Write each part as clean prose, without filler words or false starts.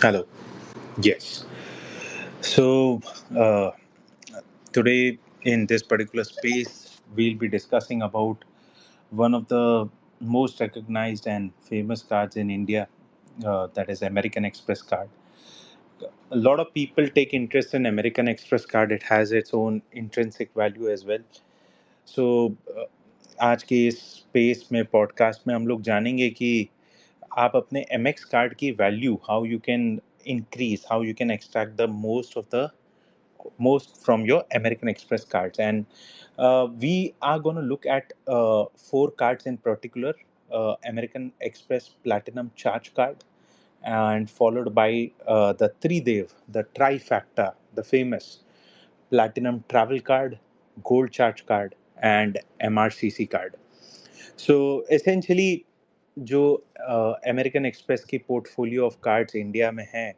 Hello. Yes. So uh, today in this particular space, we'll be discussing about one of the most recognized and famous cards in India, that is American Express card. A lot of people take interest in American Express card. It has its own intrinsic value as well. So आज के इस space में podcast में हम लोग जानेंगे कि आप अपने MX कार्ड की value how you can increase, how you can extract the most from your American Express cards. And we are going to look at four cards in particular: American Express Platinum Charge Card, and followed by the Tridev, the trifactor, the famous Platinum Travel Card, Gold Charge Card, and MRCC card. So essentially, जो American Express की portfolio of cards India में है,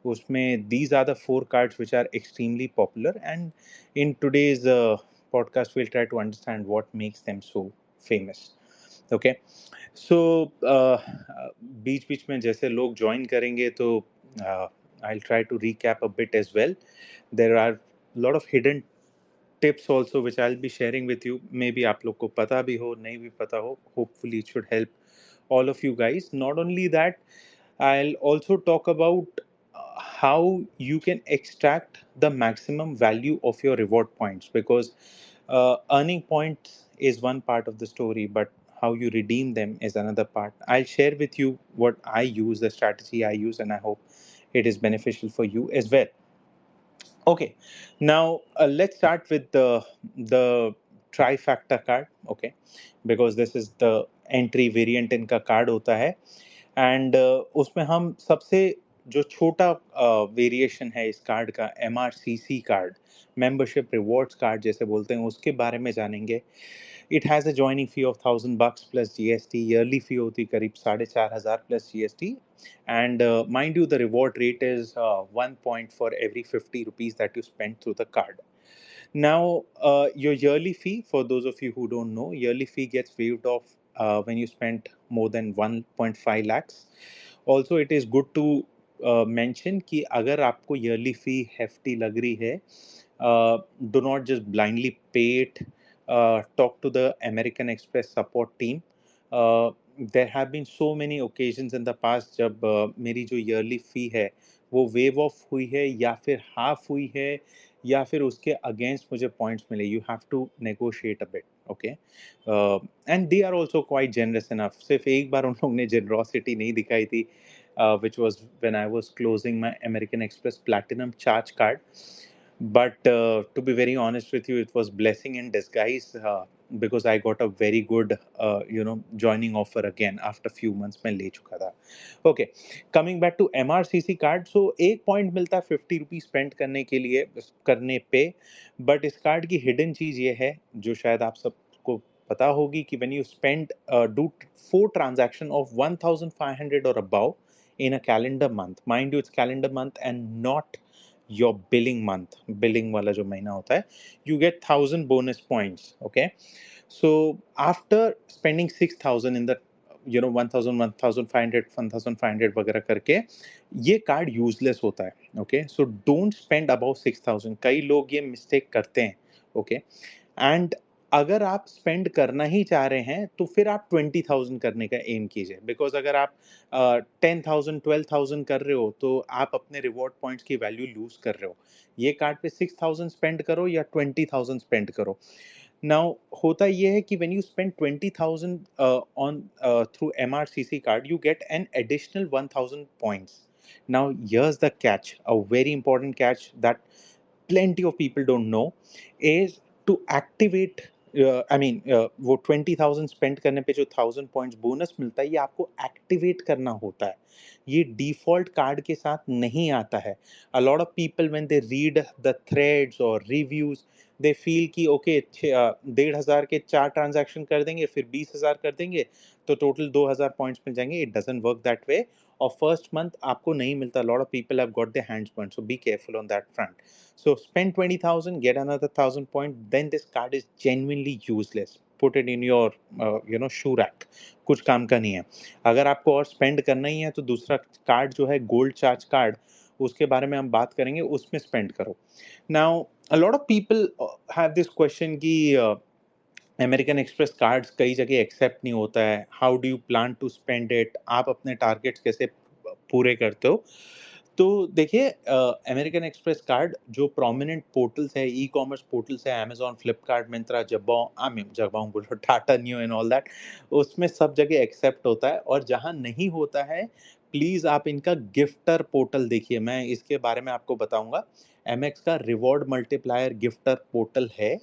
उसमें these are the four cards which are extremely popular, and in today's podcast will try to understand what makes them so famous. Okay. So बीच बीच में जैसे लोग ज्वाइन करेंगे तो I try to recap a bit as well. There are lot of hidden tips also which I'll be sharing with you. Maybe आप लोग को पता भी हो, नहीं भी पता हो. Hopefully it should help all of you guys. Not only that, I'll also talk about how you can extract the maximum value of your reward points, because earning points is one part of the story, but how you redeem them is another part. I'll share with you what I use, the strategy I use, and I hope it is beneficial for you as well. Okay, now let's start with the trifactor card. Okay, because this is the entry variant इनका card होता है, and उसमें हम सबसे जो छोटा variation है इस कार्ड का, MRCC card, membership rewards card जैसे बोलते हैं, उसके बारे में जानेंगे. It has a joining fee of $1000 plus GST. Yearly fee होती करीब 4500 plus GST. And mind you, the reward rate is 1 point for every 50 rupees that you spend through the card. Now, your yearly fee, for those of you who don't know, yearly fee gets waived off when you spend more than 1.5 lakhs. Also, it is good to mention कि अगर आपको yearly fee hefty लग रही है, do not just blindly pay it. Talk to the American Express support team. There have been so many occasions in the past जब मेरी जो yearly fee है वो waive off हुई है, या फिर half हुई है, या फिर उसके अगेंस्ट मुझे पॉइंट्स मिले. You have to negotiate a bit. Okay. And they are also quite generous enough. सिर्फ एक बार उन लोगों ने जेनरॉसिटी नहीं दिखाई थी, which was when I was closing my American Express Platinum charge card. But to be very honest with you, it was blessing in disguise, because I got a very good, joining offer again after few months मैं ले चुका था. Okay, coming back to MRCC card. So एक point मिलता है 50 rupees spend करने के लिए, करने पे. बट इस कार्ड की हिडन चीज ये है, जो शायद आप सबको पता होगी, कि when you spend do 4 transaction of 1500 और about in a calendar month, mind you it's calendar month and not your billing month, billing वाला जो महीना होता है, you get 1000 bonus points. Okay, so after spending 6000 in the 1000, 1500, 1500 वगैरह करके, ये card useless होता है. Okay, so don't spend about 6000. कई लोग ये मिस्टेक करते हैं. ओके, एंड अगर आप स्पेंड करना ही चाह रहे हैं तो फिर आप 20,000 करने का एम कीजिए, बिकॉज अगर आप 10,000, 12,000 कर रहे हो तो आप अपने रिवॉर्ड पॉइंट्स की वैल्यू लूज कर रहे हो. ये कार्ड पे 6,000 स्पेंड करो या 20,000 स्पेंड करो. नाउ होता ये है कि when you spend 20,000 on through MRCC card, you get an additional 1,000 points. Now here's the catch, a very important catch that plenty of people don't know, is to activate. I mean वो 20,000 spend करने पे जो 1000 points bonus मिलता है, ये आपको activate करना होता है. ये डिफॉल्ट कार्ड के साथ नहीं आता है. अ lot of people when they read the threads और रिव्यूज, दे फील कि ओके 1,500 के 4 ट्रांजैक्शन कर देंगे, फिर 20,000 कर देंगे, तो टोटल 2,000 पॉइंट्स मिल जाएंगे. It doesn't work that way. और फर्स्ट मंथ आपको नहीं मिलता. Lot of people have got their hands burned, so be careful on that front. So spend 20,000, get another 1,000 point, then this card is genuinely useless. Put it in your shoe rack, कुछ काम का नहीं है। अगर आपको और spend करना ही है तो दूसरा कार्ड जो है गोल्ड चार्ज कार्ड, उसके बारे में हम बात करेंगे, उसमें स्पेंड करो। Now a lot of people have this question कि अमेरिकन एक्सप्रेस कार्ड्स कई जगह एक्सेप्ट नहीं होता है, how do you plan to spend it, आप अपने टारगेट्स कैसे पूरे करते हो? तो देखिए, अमेरिकन एक्सप्रेस कार्ड जो प्रोमिनेंट पोर्टल्स है, ई कॉमर्स पोर्टल्स है, Amazon, Flipkart, Myntra, Jabong, I mean Jabong बोलो, Tata Neu and all that, उसमें सब जगह एक्सेप्ट होता है। और जहाँ नहीं होता है, प्लीज़ आप इनका गिफ्टर पोर्टल देखिए, मैं इसके बारे में आपको बताऊंगा। एमएक्स का रिवॉर्ड मल्टीप्लायर गिफ्टर पोर्टल है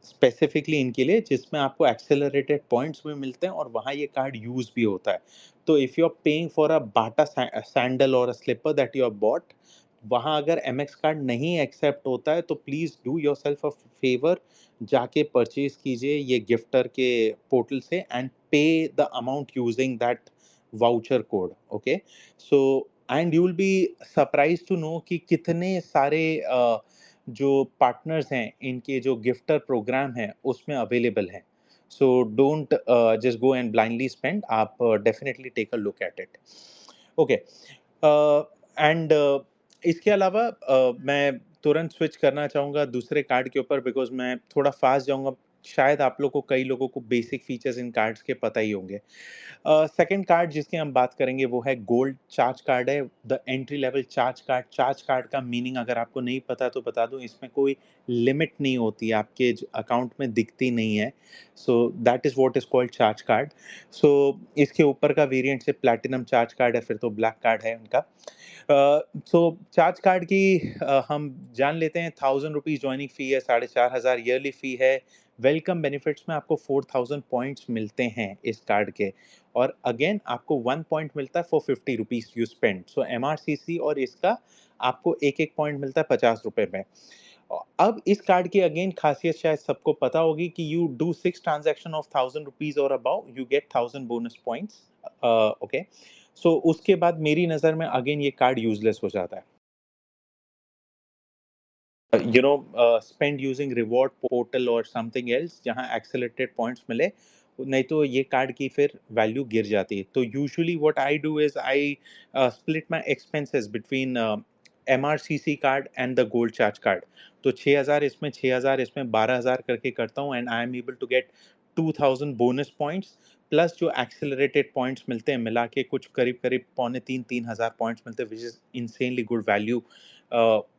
स्पेसिफिकली इनके लिए, जिसमें आपको एक्सेलरेटेड पॉइंट्स भी मिलते हैं और वहाँ ये कार्ड यूज भी होता है। तो if you are paying for a Bata sandal और a slipper that you have bought, वहाँ अगर एमएक्स कार्ड नहीं एक्सेप्ट होता है तो please do yourself a favour, जाके परचेज कीजिए ये गिफ्टर के पोर्टल से and pay the amount using that voucher code. Okay, so and you will be surprise to know कि कितने सारे जो पार्टनर्स हैं इनके जो गिफ्टर प्रोग्राम है उसमें अवेलेबल हैं। So don't just go and blindly spend, आप definitely take a look at it. Okay, and इसके अलावा मैं तुरंत स्विच करना चाहूँगा दूसरे कार्ड के ऊपर, बिकॉज मैं थोड़ा फास्ट जाऊँगा। शायद आप लोग को, कई लोगों को बेसिक फीचर्स इन कार्ड्स के पता ही होंगे। सेकंड कार्ड जिसकी हम बात करेंगे वो है गोल्ड चार्ज कार्ड है, the entry level charge card. Charge card का मीनिंग अगर आपको नहीं पता तो बता दूं, इसमें कोई लिमिट नहीं होती, आपके अकाउंट में दिखती नहीं है। So that is what is called charge card. So इसके ऊपर का वेरिएंट से प्लैटिनम चार्ज कार्ड है, फिर तो ब्लैक कार्ड है उनका। सो चार्ज कार्ड की हम जान लेते हैं। 1000 रुपीज़ ज्वाइनिंग फ़ी है, 4500 ईयरली फ़ी है। वेलकम बेनिफिट्स में आपको 4000 पॉइंट्स मिलते हैं इस कार्ड के, और अगेन आपको 1 पॉइंट मिलता है for 50 rupees you spend. So MRCC और इसका आपको एक-एक पॉइंट मिलता है 50 रुपए में। अब इस कार्ड की अगेन खासियत शायद सबको पता होगी कि you do 6 transaction of 1000 rupees और above, you get 1000 bonus points. Okay, so उसके बाद मेरी नज़र में अगेन ये कार्ड यूज़लेस हो जाता है। स्पेंड यूजिंग रिवॉर्ड पोर्टल और समथिंग एल्स जहाँ एक्सेलेटेड पॉइंट्स मिले, नहीं तो ये कार्ड की फिर वैल्यू गिर जाती है। तो usually what I do is I split my expenses between MRCC card and the gold charge card. तो 6000 इसमें, 6000 इसमें, 12000 करके करता हूँ, and I am able to get 2000 bonus points, plus जो एक्सेलरेटेड पॉइंट्स मिलते हैं मिला के कुछ करीब करीब पौने 3-3000 पॉइंट्स मिलते हैं, which is insanely good value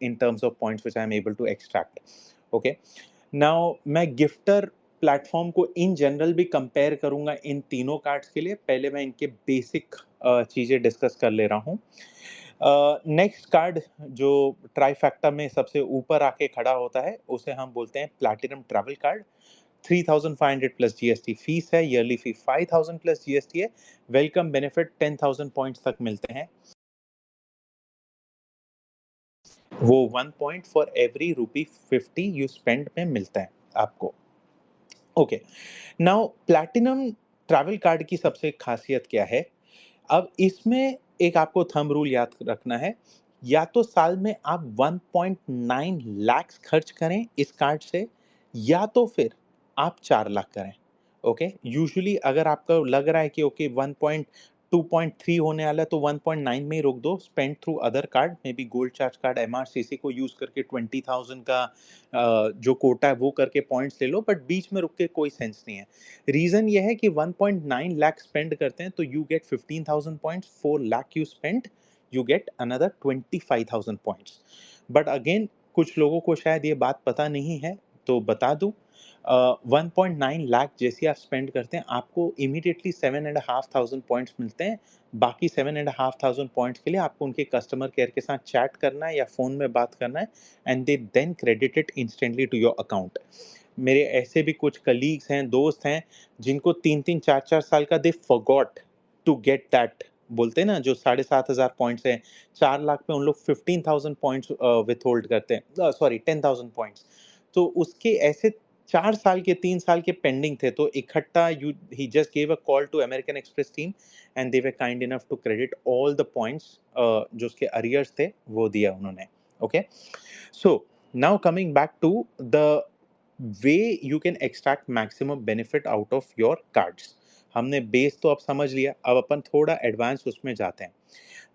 in terms of points which I am able to extract. Okay, now मैं गिफ्टर प्लेटफॉर्म को इन जनरल भी कंपेयर करूंगा इन तीनों कार्ड्स के लिए। पहले मैं इनके बेसिक चीज़ें डिस्कस कर ले रहा हूँ। नेक्स्ट कार्ड जो ट्राइफैक्टा में सबसे ऊपर आके खड़ा होता है उसे हम बोलते हैं platinum travel card. 3500 plus GST fees है, ईयरली फी 5000 प्लस जीएसटी है, वेलकम बेनिफिट 10,000 पॉइंट्स तक मिलते हैं। वो 1 point for every rupee 50 you spend में मिलता है आपको। Okay, now platinum travel card की सबसे खासियत क्या है? अब इसमें एक आपको थंब रूल याद रखना है, या तो साल में आप 1.9 लाख खर्च करें इस कार्ड से, या तो फिर आप 4 लाख करें। ओके, यूजुअली अगर आपको लग रहा है कि ओके 1.2.3 होने वाला है तो 1.9 में ही रोक दो। Spend through other card, may be gold charge card, MRCC को यूज करके 20,000 का जो कोटा है वो करके पॉइंट्स ले लो, बट बीच में रुक के कोई सेंस नहीं है। रीजन ये है कि 1.9 लाख स्पेंड करते हैं तो you get 15,000 points, 4 lakh you spend, you get another 25,000 points. But again कुछ लोगों को शायद ये बात पता नहीं है, तो बता दूं, 1.9 लाख जैसे आप स्पेंड करते हैं आपको इमीडिएटली 7,500 पॉइंट्स मिलते हैं। बाकी 7,500 पॉइंट्स के लिए आपको उनके कस्टमर केयर के साथ चैट करना है या फ़ोन में बात करना है, and they then credit it instantly to your account. मेरे ऐसे भी कुछ कलीग्स हैं, दोस्त हैं, जिनको 3-3 4-4 साल का दे फॉरगॉट टू गेट दैट, बोलते हैं ना जो 7,500 पॉइंट्स हैं, 4 लाख में उन लोग 15,000 पॉइंट्स विथहोल्ड करते हैं, सॉरी 10,000 पॉइंट्स। तो उसके ऐसे 4 साल के, 3 साल के पेंडिंग थे, तो इकट्ठा यू ही just give a call to American Express team and they were kind enough to credit all the points जो उसके अरियर्स थे वो दिया उन्होंने। Okay, so now coming back to the way you can extract maximum benefit out of your cards. हमने base तो अब समझ लिया, अब अपन थोड़ा एडवांस उसमें जाते हैं।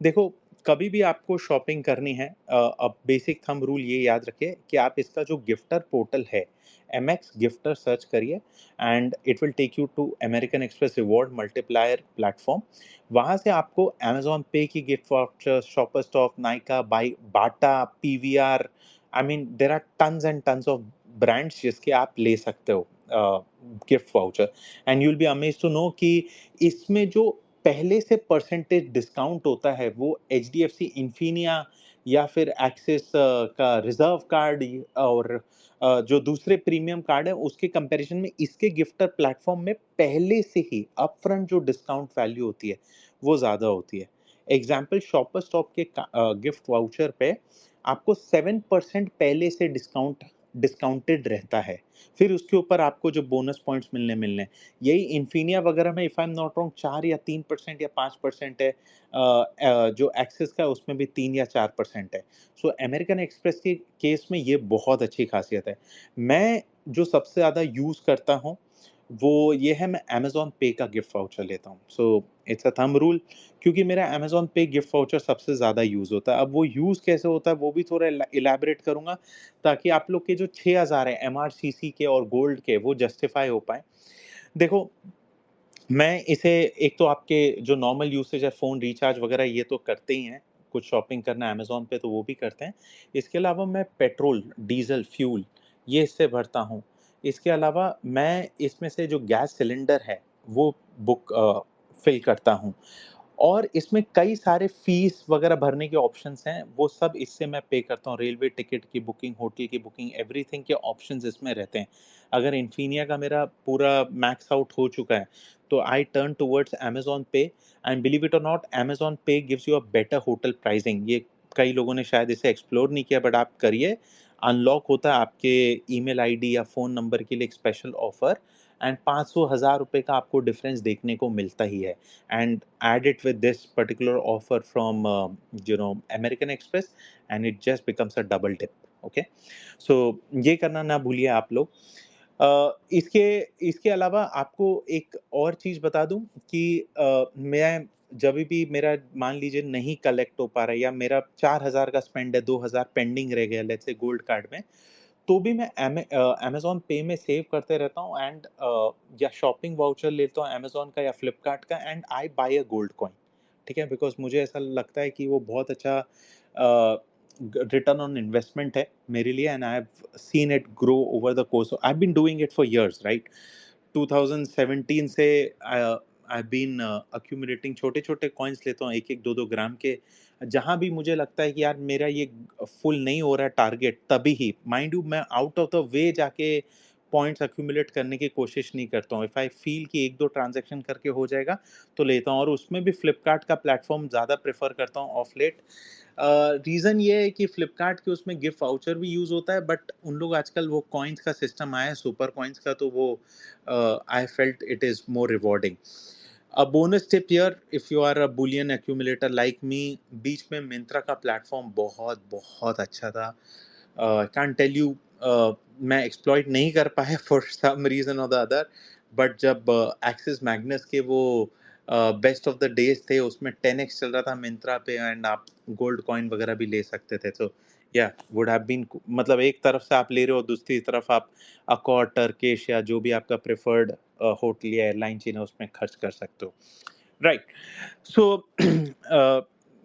देखो, कभी भी आपको शॉपिंग करनी है, अब बेसिक थंब रूल ये याद रखिए कि आप इसका जो गिफ्टर पोर्टल है, MX गिफ्टर सर्च करिए and it will take you to American Express reward multiplier platform. वहाँ से आपको अमेजोन पे की gift vouchers, shopper stop, Nykaa, बाई, Bata, PVR, I mean there are tons and tons of brands जिसके आप ले सकते हो gift voucher. And you will be amazed to know कि इसमें जो पहले से परसेंटेज डिस्काउंट होता है वो HDFC इन्फिनिया या फिर एक्सिस का रिजर्व कार्ड और जो दूसरे प्रीमियम कार्ड है उसके कंपैरिजन में इसके गिफ्टर प्लेटफॉर्म में पहले से ही अपफ्रंट जो डिस्काउंट वैल्यू होती है वो ज़्यादा होती है। एग्जाम्पल, शॉपर स्टॉप के गिफ्ट वाउचर पे आपको 7% पहले से डिस्काउंटेड रहता है। फिर उसके ऊपर आपको जो बोनस पॉइंट्स मिलने यही इन्फिनिया वगैरह में, if I am not wrong, 4 या 3% या 5% है। जो एक्सिस का है उसमें भी 3 या 4% है। सो अमेरिकन एक्सप्रेस के केस में ये बहुत अच्छी खासियत है। मैं जो सबसे ज़्यादा यूज़ करता हूँ वो ये है, मैं अमेजोन पे का गिफ्ट वाउचर लेता हूँ। So it's a thumb rule, क्योंकि मेरा अमेजोन पे गिफ्ट वाउचर सबसे ज़्यादा यूज़ होता है। अब वो यूज़ कैसे होता है वो भी थोड़ा इलैबोरेट करूँगा, ताकि आप लोग के जो 6000 है MRCC के और गोल्ड के वो जस्टिफाई हो पाए। देखो, मैं इसे, एक तो आपके जो नॉर्मल यूसेज है, फ़ोन रिचार्ज वगैरह ये तो करते ही हैं, कुछ शॉपिंग करना है अमेज़न पे तो वो भी करते हैं। इसके अलावा मैं पेट्रोल, डीज़ल, फ्यूल ये इससे भरता हूँ। इसके अलावा मैं इसमें से जो गैस सिलेंडर है वो फ़िल करता हूँ। और इसमें कई सारे फ़ीस वगैरह भरने के ऑप्शंस हैं, वो सब इससे मैं पे करता हूँ। रेलवे टिकट की बुकिंग, होटल की बुकिंग, एवरीथिंग के ऑप्शंस इसमें रहते हैं। अगर इन्फिनिया का मेरा पूरा मैक्स आउट हो चुका है, तो आई टर्न टुवर्ड्स अमेज़न पे एंड बिलीव इट और नॉट, अमेज़न पे gives you a better hotel pricing. ये कई लोगों ने शायद इसे एक्सप्लोर नहीं किया, बट आप करिए। अनलॉक होता है आपके ईमेल आईडी या फ़ोन नंबर के लिए एक स्पेशल ऑफ़र, एंड 500-1000 रुपए का आपको डिफरेंस देखने को मिलता ही है। And add it with this particular offer from American Express, and it just becomes a double dip. Okay, so ये करना ना भूलिए आप लोग। इसके इसके अलावा आपको एक और चीज़ बता दूं कि मैं जब भी मेरा मान लीजिए नहीं कलेक्ट हो पा रहा है, या मेरा 4000 का स्पेंड है, 2000 पेंडिंग रह गया लेट्स से गोल्ड कार्ड में, तो भी मैं अमेज़न पे में सेव करते रहता हूँ एंड या शॉपिंग वाउचर लेता हूँ अमेज़न का या फ्लिपकार्ट का, and I buy a gold coin. ठीक है? बिकॉज़ मुझे ऐसा लगता है कि वो बहुत अच्छा रिटर्न ऑन इन्वेस्टमेंट है मेरे लिए, and I have seen it grow over the course, I have been doing it for years, right? 2017 से आई हैव बीन accumulating छोटे-छोटे कॉइन्स लेता हूँ, 1-1, 2-2 ग्राम के। जहाँ भी मुझे लगता है कि यार मेरा ये फुल नहीं हो रहा है टारगेट, तभी ही, माइंड यू, मैं आउट ऑफ द वे जाके पॉइंट्स accumulate करने की कोशिश नहीं करता हूँ। इफ आई फील कि 1-2 ट्रांज़ैक्शन करके हो जाएगा, तो लेता हूँ, और उसमें भी फ्लिपकार्ट का प्लेटफ़ॉर्म ज़्यादा प्रेफ़र करता हूँ ऑफ लेट। रीज़न ये है कि फ्लिपकार्ट के उसमें गिफ्ट वाउचर भी यूज़ होता है, बट उन लोग आजकल वो कॉइन्स का सिस्टम आया है, सुपर कॉइन्स का, तो वो I felt it is more rewarding. A bonus tip here, if you are a bullion accumulator like me, बीच में मिंत्रा का प्लेटफॉर्म बहुत बहुत अच्छा था। can't tell you, मैं एक्सप्लॉइट नहीं कर पाया फॉर सम रीजन और द अदर, बट जब एक्सिस मैग्नस के वो बेस्ट ऑफ द डेज थे, उसमें 10x चल रहा था मिंत्रा पे, एंड आप गोल्ड कॉइन वगैरह भी ले सकते थे। तो या वुड हैव बीन, मतलब एक तरफ से आप ले रहे हो, दूसरी तरफ आप अकॉर्ड, टर्किश या जो भी आपका प्रेफर्ड होटल या एयरलाइन चेन है उसमें खर्च कर सकते हो, राइट? सो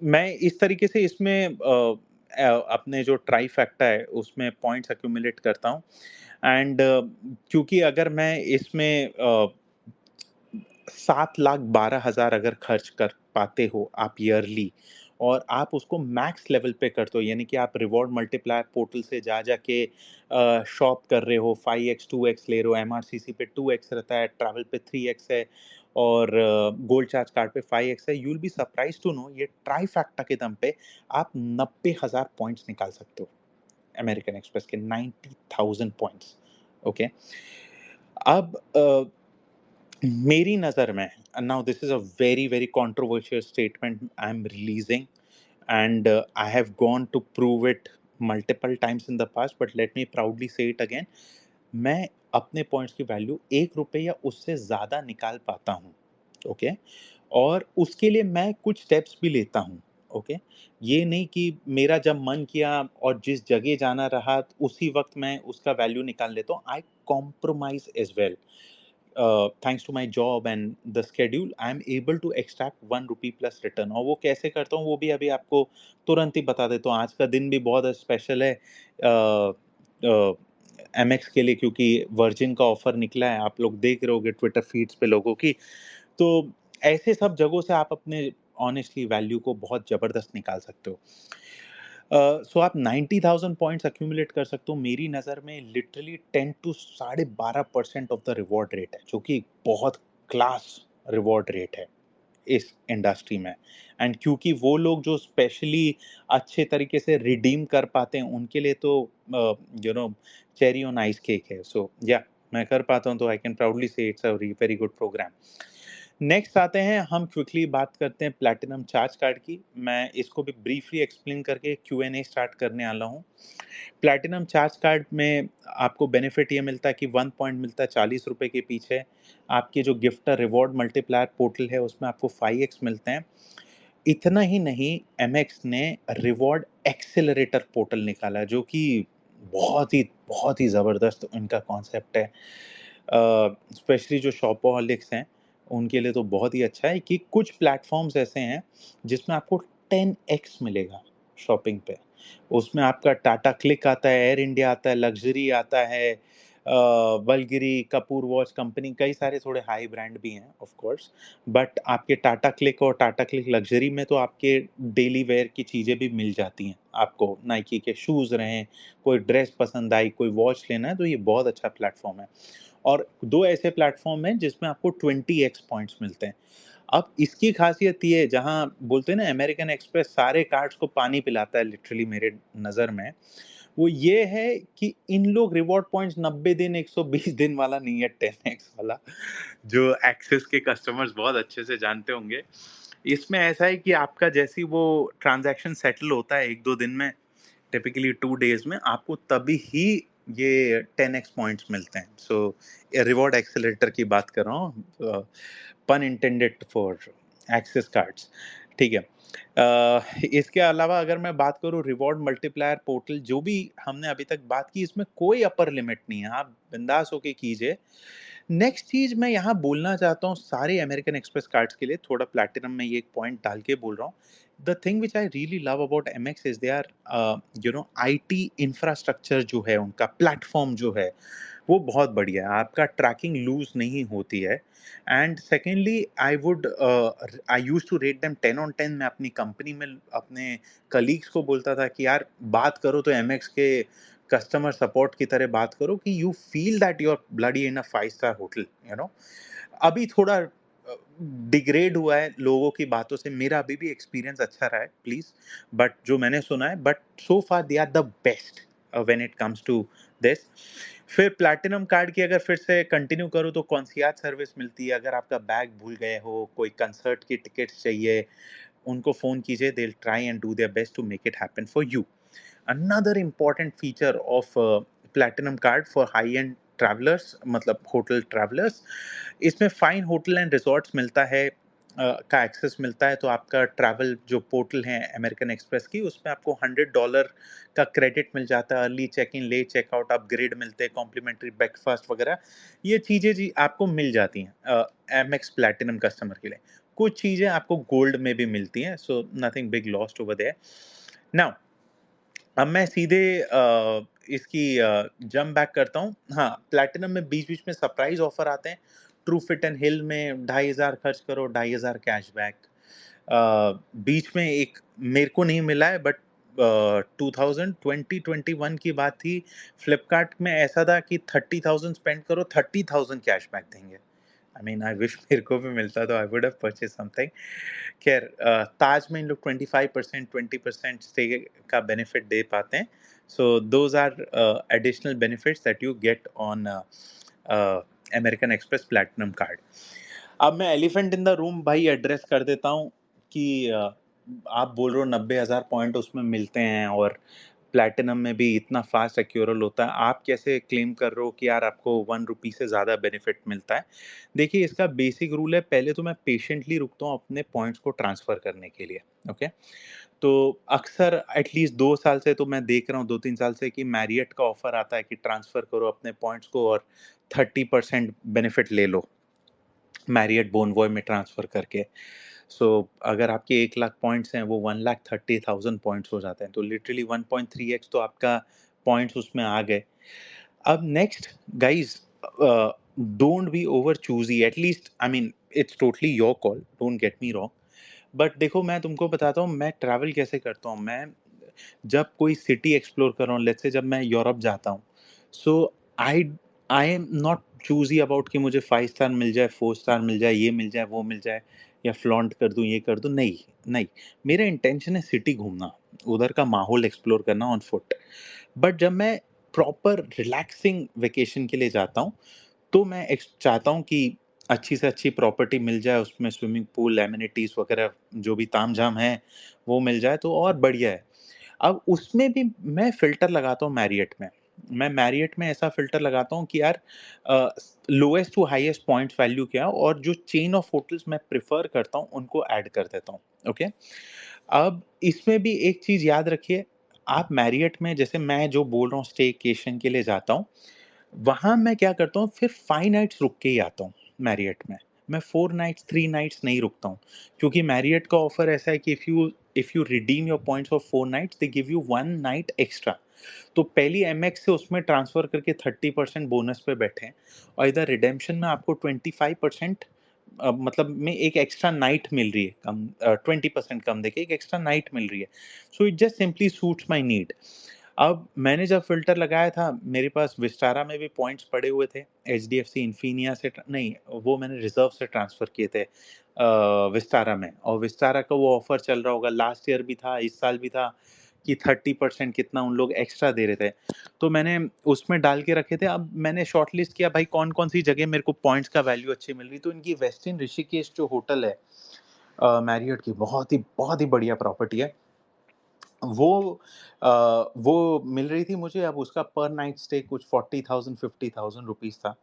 मैं इस तरीके से इसमें अपने जो ट्राइफैक्टा है उसमें पॉइंट्स अक्यूमुलेट करता हूँ। एंड क्योंकि अगर मैं इसमें 7,12,000 अगर खर्च कर पाते हो आप ईयरली, और आप उसको मैक्स लेवल पे करते हो, यानी कि आप रिवॉर्ड मल्टीप्लायर पोर्टल से जा जाके शॉप कर रहे हो, 5x 2x ले रहे हो, MRCC पे 2x रहता है, ट्रैवल पे 3x है, और गोल्ड चार्ज कार्ड पे 5x है, you will be surprise to know ये ट्राइफैक्टा के दम पे आप 90,000 पॉइंट्स निकाल सकते हो अमेरिकन एक्सप्रेस के, 90,000 पॉइंट्स। ओके, अब मेरी नज़र में, now this is a very very controversial statement I am releasing, and I have gone to prove it multiple times in the past, but let me proudly say it again. मैं अपने points की value ₹1 या उससे ज़्यादा निकाल पाता हूँ, okay? और उसके लिए मैं कुछ स्टेप्स भी लेता हूँ, ओके? ये नहीं कि मेरा जब मन किया और जिस जगह जाना रहा उसी वक़्त मैं उसका वैल्यू निकाल लेता हूँ। I compromise as well. Thanks to my job and the schedule, I am able to extract ₹1 plus return। और वो कैसे करता हूँ वो भी अभी आपको तुरंत ही बता देता हूँ। आज का दिन भी बहुत स्पेशल है एमएक्स के लिए, क्योंकि वर्जिन का ऑफर निकला है। आप लोग देख रहे होगे ट्विटर फीड्स पे लोगों की। तो ऐसे सब जगहों से आप अपने ऑनेस्टली वैल्यू को बहुत ज़बरदस्त निकाल सकते हो। सो आप 90,000 पॉइंट्स अक्यूमुलेट कर सकते हो। मेरी नज़र में literally 10 to 12.5% of the reward rate है, जो कि बहुत क्लास रिवॉर्ड रेट है इस इंडस्ट्री में। एंड क्योंकि वो लोग जो स्पेशली अच्छे तरीके से रिडीम कर पाते हैं, उनके लिए तो you know cherry on ice cake है। सो या मैं कर पाता हूँ, तो I can proudly say it's a very good program. Next आते हैं, हम क्विकली बात करते हैं प्लैटिनम चार्ज कार्ड की। मैं इसको भी ब्रीफली एक्सप्लेन करके Q&A स्टार्ट करने वाला हूँ। प्लैटिनम चार्ज कार्ड में आपको बेनिफिट ये मिलता है कि 1 पॉइंट मिलता है ₹40 के पीछे। आपकी जो गिफ्टर रिवॉर्ड मल्टीप्लायर पोर्टल है उसमें आपको 5x मिलते हैं। इतना ही नहीं, एमएक्स ने रिवॉर्ड एक्सेलरेटर पोर्टल निकाला है, जो कि बहुत ही ज़बरदस्त इनका कॉन्सेप्ट है। स्पेशली जो शॉपहॉलिक्स हैं, उनके लिए तो बहुत ही अच्छा है कि कुछ प्लेटफ़ॉर्म्स ऐसे हैं, जिसमें आपको 10x मिलेगा शॉपिंग पे। उसमें आपका टाटा क्लिक आता है, एयर इंडिया आता है, लक्ज़री आता है, बलगिरी, कपूर वॉच कंपनी, कई सारे थोड़े हाई ब्रांड भी हैं ऑफ़ कोर्स। बट आपके टाटा क्लिक और टाटा क्लिक लक्ज़री में तो आपके डेली वेयर की चीज़ें भी मिल जाती हैं। आपको नाइकी के शूज़ रहें, कोई ड्रेस पसंद आई, कोई वॉच लेना है, तो ये बहुत अच्छा प्लेटफ़ॉर्म है। और 2 ऐसे प्लेटफ़ॉर्म हैं जिसमें आपको 20x पॉइंट्स मिलते हैं। अब इसकी ख़ासियत ये है, जहाँ बोलते हैं ना अमेरिकन एक्सप्रेस सारे कार्ड्स को पानी पिलाता है लिटरली मेरे नज़र में, वो ये है कि इन लोग रिवॉर्ड पॉइंट्स 90 दिन, 120 दिन वाला नहीं है, 10x वाला, जो एक्सिस के कस्टमर्स बहुत अच्छे से जानते होंगे। इसमें ऐसा है कि आपका जैसे ही वो ट्रांज़ैक्शन सेटल होता है 1-2 दिन में, टिपिकली 2 डेज़ में, आपको तभी ही ये 10x पॉइंट्स मिलते हैं। सो रिवॉर्ड एक्सेलरेटर की बात कर रहा हूँ, पन इंटेंडेड फॉर एक्सेस कार्ड्स, ठीक है। इसके अलावा अगर मैं बात करूँ रिवॉर्ड मल्टीप्लायर पोर्टल, जो भी हमने अभी तक बात की, इसमें कोई अपर लिमिट नहीं है, आप बिंदास होके कीजिए। नेक्स्ट चीज़ मैं यहाँ बोलना चाहता हूँ सारे अमेरिकन एक्सप्रेस कार्ड्स के लिए, थोड़ा प्लैटिनम में ये एक पॉइंट डाल के बोल रहा हूँ। The thing which I really love about MX is they are IT infrastructure जो है, उनका प्लेटफॉर्म जो है, वो बहुत बढ़िया है। आपका ट्रैकिंग लूज नहीं होती है। And secondly I use to rate them 10 on 10। मैं अपनी कंपनी में अपने कलीग्स को बोलता था कि यार बात करो तो एमएक्स के कस्टमर सपोर्ट की तरह बात करो, कि you feel that you are bloody in a 5 star hotel, you know. अभी थोड़ा डिग्रेड हुआ है लोगों की बातों से, मेरा अभी भी एक्सपीरियंस अच्छा रहा है प्लीज, बट जो मैंने सुना है, but so far they are the best when it comes to this. फिर प्लैटिनम कार्ड की अगर फिर से कंटिन्यू करूँ, तो कॉन्सियाज सर्विस मिलती है। अगर आपका बैग भूल गए हो, कोई कंसर्ट की टिकट्स चाहिए, उनको फ़ोन कीजिए, they will try and do their best to make it happen for you. another important feature of platinum card for high end travelers, मतलब होटल ट्रैवलर्स, इसमें फाइन होटल एंड रिजॉर्ट्स मिलता है, का access मिलता है। तो आपका ट्रैवल जो पोर्टल है अमेरिकन एक्सप्रेस की, उसमें आपको $100 का क्रेडिट मिल जाता है। Early check in, late checkout, upgrade मिलते हैं, कॉम्प्लीमेंट्री ब्रेकफास्ट वगैरह, ये चीज़ें जी आपको मिल जाती हैं एम एक्स प्लेटिनम कस्टमर के लिए। कुछ चीज़ें आपको गोल्ड में भी मिलती हैं, so nothing big lost over there. Now अब मैं सीधे इसकी जंप बैक करता हूँ। हाँ, प्लैटिनम में बीच-बीच में सरप्राइज़ ऑफ़र आते हैं। ट्रू फिट एंड हिल में 2,500 खर्च करो, 2,500 कैशबैक। बीच में एक मेरे को नहीं मिला है, बट 2020-21 की बात थी। फ्लिपकार्ट में ऐसा था कि 30,000 स्पेंड करो, 30,000 कैशबैक देंगे। आई मीन आई विश मेरे को भी मिलता, तो I would have purchase something. खैर, ताज में इन लोग 25%, 20% स्टे का बेनिफिट दे पाते हैं। So those are additional benefits that you get on American Express platinum card. अब मैं एलिफेंट इन द रूम भाई एड्रेस कर देता हूँ कि आप बोल रहे हो 90,000 पॉइंट उसमें मिलते हैं, और प्लैटिनम में भी इतना फास्ट एक्यूरल होता है, आप कैसे क्लेम कर रहे हो कि यार आपको 1 रुपी से ज़्यादा बेनिफिट मिलता है? देखिए, इसका बेसिक रूल है, पहले तो मैं पेशेंटली रुकता हूँ अपने पॉइंट्स को ट्रांसफ़र करने के लिए, ओके? तो अक्सर एटलीस्ट 2 साल से तो मैं देख रहा हूँ, 2-3 साल से, कि मैरियट का ऑफ़र आता है कि ट्रांसफ़र करो अपने पॉइंट्स को और 30% बेनिफिट ले लो, मैरियट बोनवॉय में ट्रांसफ़र करके। सो अगर आपके 1 लाख पॉइंट्स हैं, वो 1,30,000 पॉइंट्स हो जाते हैं, तो लिटरली 1.3x तो आपका पॉइंट्स उसमें आ गए। अब next guys, don't be over choosy, at least I mean it's totally your call, don't get me wrong, but देखो मैं तुमको बताता हूँ मैं ट्रैवल कैसे करता हूँ। मैं जब कोई सिटी एक्सप्लोर कर रहा हूँ, लेट्स से जब मैं यूरोप जाता हूँ, so I I am not choosy about कि मुझे 5 स्टार मिल जाए, 4 स्टार मिल जाए, ये मिल जाए, वो मिल जाए, या फ्लॉन्ट कर दूं, ये कर दूं, नहीं। नहीं, मेरा इंटेंशन है सिटी घूमना, उधर का माहौल एक्सप्लोर करना ऑन फुट। बट जब मैं प्रॉपर रिलैक्सिंग वेकेशन के लिए जाता हूँ, तो मैं चाहता हूँ कि अच्छी से अच्छी प्रॉपर्टी मिल जाए, उसमें स्विमिंग पूल, एमिनिटीज वगैरह जो भी तामझाम है वो मिल जाए, तो और बढ़िया है। अब उसमें भी मैं फ़िल्टर लगाता हूँ मैरियट में। मैं मैरियट में ऐसा फ़िल्टर लगाता हूँ कि यार lowest to highest points value क्या है, और जो चेन ऑफ होटल्स मैं प्रेफ़र करता हूँ उनको ऐड कर देता हूँ, ओके? अब इसमें भी एक चीज़ याद रखिए, आप मैरियट में, जैसे मैं जो बोल रहा हूँ स्टेकेशन के लिए जाता हूँ, वहाँ मैं क्या करता हूँ, फिर 5 नाइट्स रुक के ही आता हूँ मैरियट में। मैं 4 नाइट्स, 3 नाइट्स नहीं रुकता हूँ, क्योंकि मैरियट का ऑफ़र ऐसा है कि if you redeem your points for 4 nights, they give you 1 night extra. तो पहली एमएक्स से उसमें ट्रांसफ़र करके 30% बोनस पे बैठे हैं, और इधर रिडेम्पशन में आपको 25% मतलब में एक एक्स्ट्रा नाइट मिल रही है, कम 20% कम देके एक एक्स्ट्रा नाइट मिल रही है। So it just simply suits my need. अब मैंने जब फ़िल्टर लगाया था, मेरे पास विस्टारा में भी पॉइंट्स पड़े हुए थे, एचडीएफसी इन्फिनिया से नहीं, वो मैंने रिज़र्व से ट्रांसफ़र किए थे विस्टारा में, और विस्टारा का वो ऑफ़र चल रहा होगा, लास्ट ईयर भी था, इस साल भी था, कि 30% कितना उन लोग एक्स्ट्रा दे रहे थे। तो मैंने उसमें डाल के रखे थे। अब मैंने शॉर्टलिस्ट किया भाई कौन-कौन सी जगह मेरे को पॉइंट्स का वैल्यू अच्छी मिल रही, तो इनकी वेस्टिन ऋषिकेश जो होटल है मैरियट की, बहुत ही बढ़िया प्रॉपर्टी है। वो वो मिल रही थी मुझे, अब उसका पर नाइट स्टे कुछ 40,000 50,000 रुपीज़ था।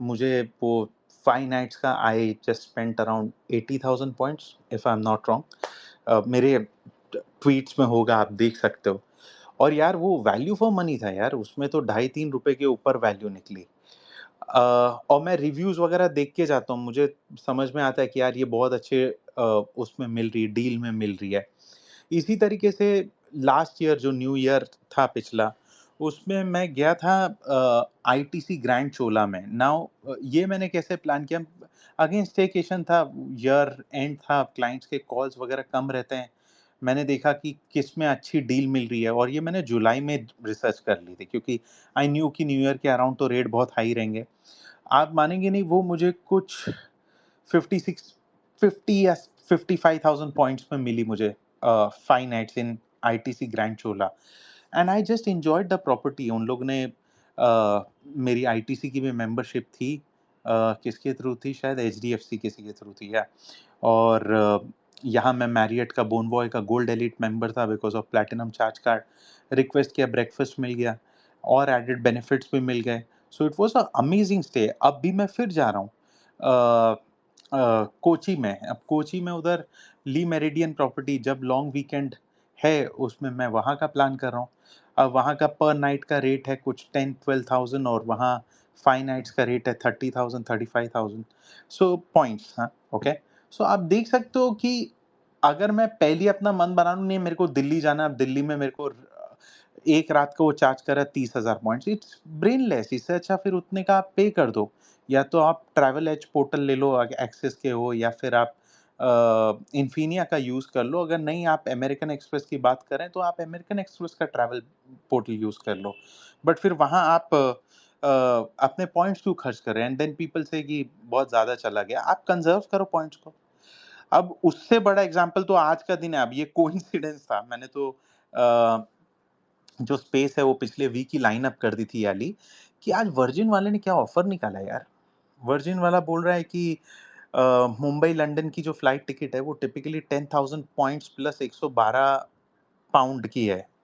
मुझे वो 5 नाइट्स का I just spent around 80,000 points, if I am not wrong. मेरे ट्वीट्स में होगा, आप देख सकते हो। और यार वो वैल्यू फॉर मनी था यार, उसमें तो ₹2.5-3 के ऊपर वैल्यू निकली। और मैं रिव्यूज़ वगैरह देख के जाता हूँ, मुझे समझ में आता है कि यार ये बहुत अच्छे उसमें मिल रही है, डील में मिल रही है। इसी तरीके से लास्ट ईयर जो न्यू ईयर था पिछला, उसमें मैं गया था आईटीसी ग्रैंड चोला में। नाउ ये मैंने कैसे प्लान किया, अगेन स्टेकेशन था, ईयर एंड था, क्लाइंट्स के कॉल्स वगैरह कम रहते हैं। मैंने देखा कि किस में अच्छी डील मिल रही है, और ये मैंने जुलाई में रिसर्च कर ली थी, क्योंकि आई न्यू कि न्यू ईयर के अराउंड तो रेट बहुत हाई रहेंगे। आप मानेंगे नहीं, वो मुझे कुछ 56 50 या 55,000 पॉइंट्स में मिली मुझे, 5 nights in ITC grand Chola, and I just enjoyed the property. उन लोग ने मेरी आईटीसी की भी मेंबरशिप थी, किसके थ्रू थी, शायद एचडीएफसी किसी के थ्रू थी, या और यहाँ मैं मैरियट का बोनवॉय का गोल्ड एलीट मेंबर था because of platinum charge card. Request किया, ब्रेकफास्ट मिल गया, और एडेड बेनिफिट्स भी मिल गए। So it was a amazing stay. अब भी मैं फिर जा रहा हूँ कोची में। अब कोची में उधर ली मेरिडियन प्रॉपर्टी, जब लॉन्ग वीकेंड है उसमें मैं वहाँ का प्लान कर रहा हूँ। अब वहाँ का पर नाइट का रेट है कुछ 10-12,000, और वहाँ 5 नाइट्स का रेट है 30,000 35,000। सो पॉइंट्स, हाँ, ओके। सो आप देख सकते हो कि अगर मैं पहले अपना मन बना लूँ, नहीं मेरे को दिल्ली जाना है, अब दिल्ली में मेरे को एक रात का वो चार्ज कर रहा है 30,000 पॉइंट्स, इट्स ब्रेनलेस। इससे अच्छा फिर उतने का आप पे कर दो। या तो आप ट्रैवल एज पोर्टल ले लो, एक्सिस के हो, या फिर आप इन्फिनिया का यूज़ कर लो। अगर नहीं आप अमेरिकन एक्सप्रेस की बात करें, तो आप अमेरिकन एक्सप्रेस का ट्रैवल पोर्टल यूज़ कर लो। बट फिर वहाँ आप अपने पॉइंट्स क्यों खर्च कर रहे हैं? एंड देन पीपल से कि बहुत ज़्यादा चला गया। आप कंज़र्व करो पॉइंट्स को। अब उससे बड़ा एग्ज़ाम्पल तो आज का दिन है। अब ये कोइंसिडेंस था। मैंने तो अ, जो स्पेस है वो पिछले वीक ही लाइन अप कर दी थी याली, कि आज वर्जिन वाले ने क्या ऑफ़र निकाला यार। वर्जिन वाला बोल रहा है कि मुंबई लंदन की जो फ्लाइट टिकट है वो टिपिकली 10,000 पॉइंट्स प्लस 112 पाउंड की है,